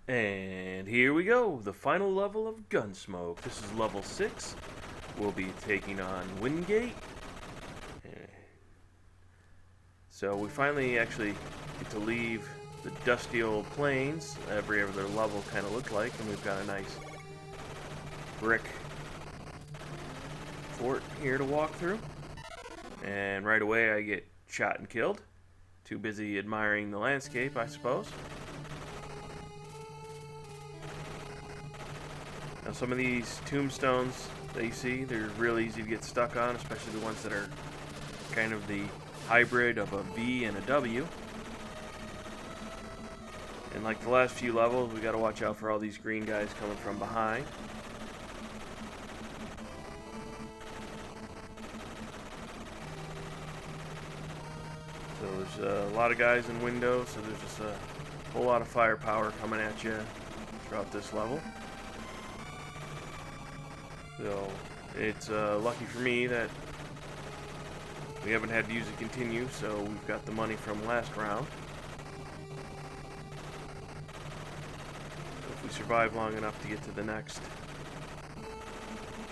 And here we go, the final level of Gunsmoke. This is level 6. We'll be taking on Wingate. So we finally actually get to leave the dusty old plains. Every other level kind of looked like, and we've got a nice brick fort here to walk through. And right away I get shot and killed. Too busy admiring the landscape, I suppose. Now some of these tombstones that you see, they're real easy to get stuck on, especially the ones that are kind of the hybrid of a V and a W. And like the last few levels, we gotta watch out for all these green guys coming from behind. So there's a lot of guys in windows, so there's just a whole lot of firepower coming at you throughout this level. So it's lucky for me that we haven't had to use a continue, so we've got the money from last round. So if we survive long enough to get to the next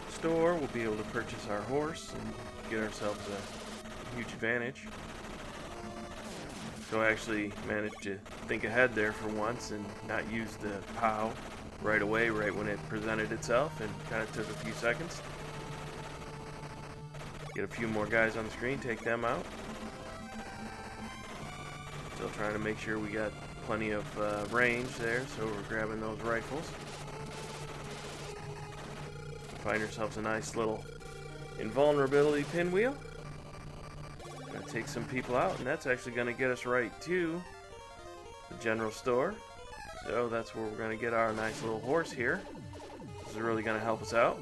store, we'll be able to purchase our horse and get ourselves a huge advantage. So I actually managed to think ahead there for once and not use the POW right away, right when it presented itself, and kind of took a few seconds. Get a few more guys on the screen, take them out. Still trying to make sure we got plenty of range there, so we're grabbing those rifles. Find ourselves a nice little invulnerability pinwheel. Gonna take some people out, and that's actually gonna get us right to the general store. So that's where we're gonna get our nice little horse here. This is really gonna help us out.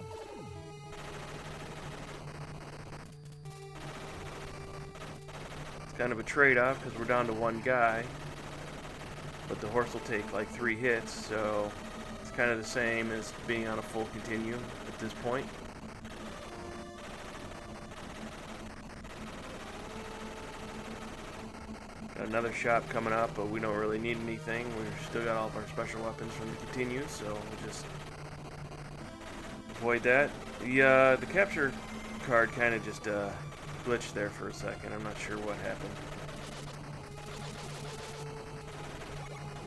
It's kind of a trade-off because we're down to one guy, but the horse will take like 3 hits, so it's kind of the same as being on a full continue at this point. Got another shop coming up, but we don't really need anything. We've still got all of our special weapons from the continue, so we'll just avoid that. The capture card kind of just glitched there for a second. I'm not sure what happened.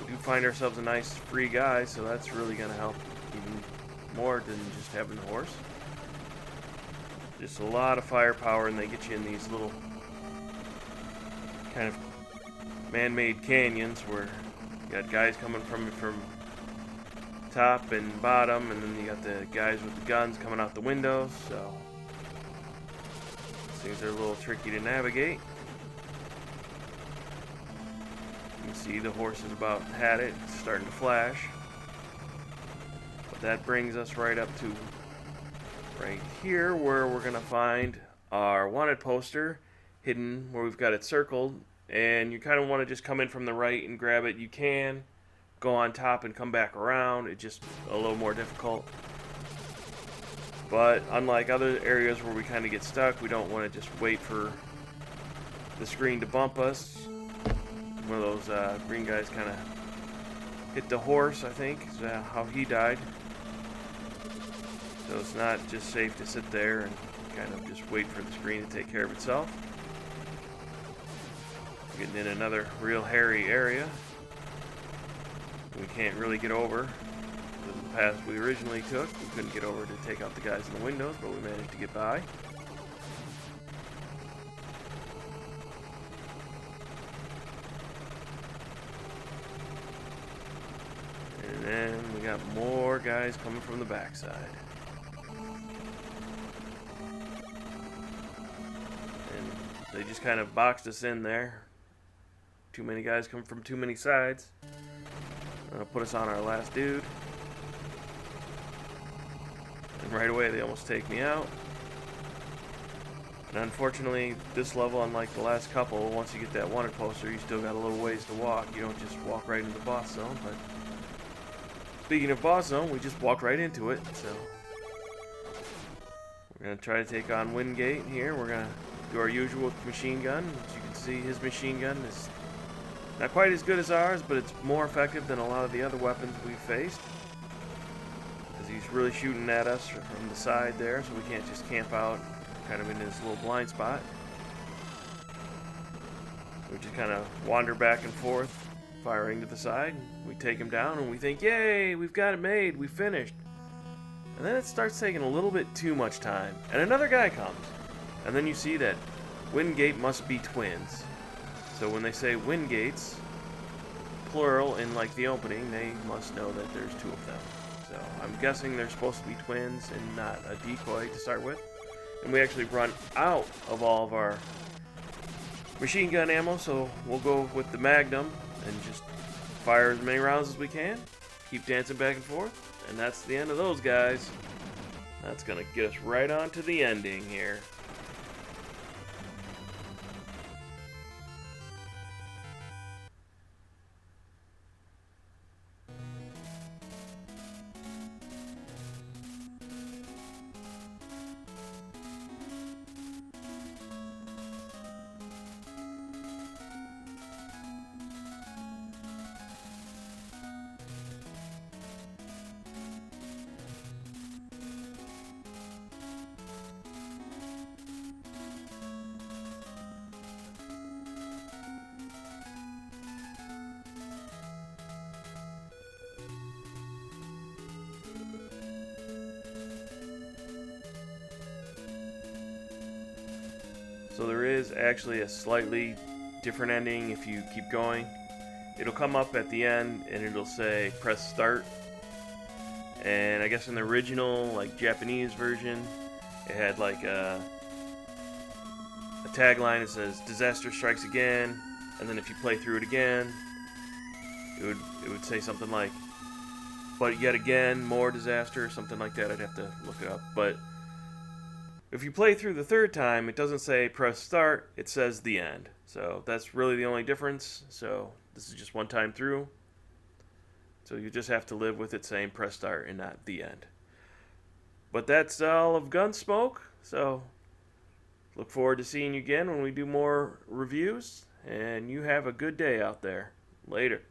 We do find ourselves a nice free guy, so that's really going to help even more than just having the horse. Just a lot of firepower, and they get you in these little kind of man-made canyons where you got guys coming from top and bottom, and then you got the guys with the guns coming out the windows, so things are a little tricky to navigate. You can see the horse is about had it, it's starting to flash. But that brings us right up to right here, where we're gonna find our wanted poster hidden where we've got it circled. And you kind of want to just come in from the right and grab it. You can go on top and come back around. It's just a little more difficult. But unlike other areas where we kind of get stuck, we don't want to just wait for the screen to bump us. One of those green guys kind of hit the horse, I think, is how he died. So it's not just safe to sit there and kind of just wait for the screen to take care of itself. Getting in another real hairy area. We can't really get over the path we originally took. We couldn't get over to take out the guys in the windows, but we managed to get by. And then we got more guys coming from the backside. And they just kind of boxed us in there. Too many guys come from too many sides. Put us on our last dude. And right away they almost take me out. And unfortunately, this level, unlike the last couple, once you get that wanted poster, you still got a little ways to walk. You don't just walk right into the boss zone. But speaking of boss zone, we just walked right into it. So we're going to try to take on Wingate here. We're going to do our usual machine gun. As you can see, his machine gun is Not quite as good as ours, but it's more effective than a lot of the other weapons we've faced. Because he's really shooting at us from the side there, so we can't just camp out kind of in this little blind spot. We just kind of wander back and forth, firing to the side. We take him down and we think, yay, we've got it made, we finished. And then it starts taking a little bit too much time. And another guy comes. And then you see that Wingate must be twins. So when they say Wingates, plural in like the opening, they must know that there's two of them. So I'm guessing they're supposed to be twins and not a decoy to start with. And we actually run out of all of our machine gun ammo, so we'll go with the Magnum and just fire as many rounds as we can. Keep dancing back and forth. And that's the end of those guys. That's gonna get us right on to the ending here. So there is actually a slightly different ending if you keep going. It'll come up at the end and it'll say press start. And I guess in the original, like Japanese version, it had like a tagline that says disaster strikes again, and then if you play through it again, it would say something like but yet again more disaster, something like that. I'd have to look it up. But if you play through the third time, it doesn't say press start, it says the end. So that's really the only difference. So this is just one time through. So you just have to live with it saying press start and not the end. But that's all of Gun.Smoke. So look forward to seeing you again when we do more reviews. And you have a good day out there. Later.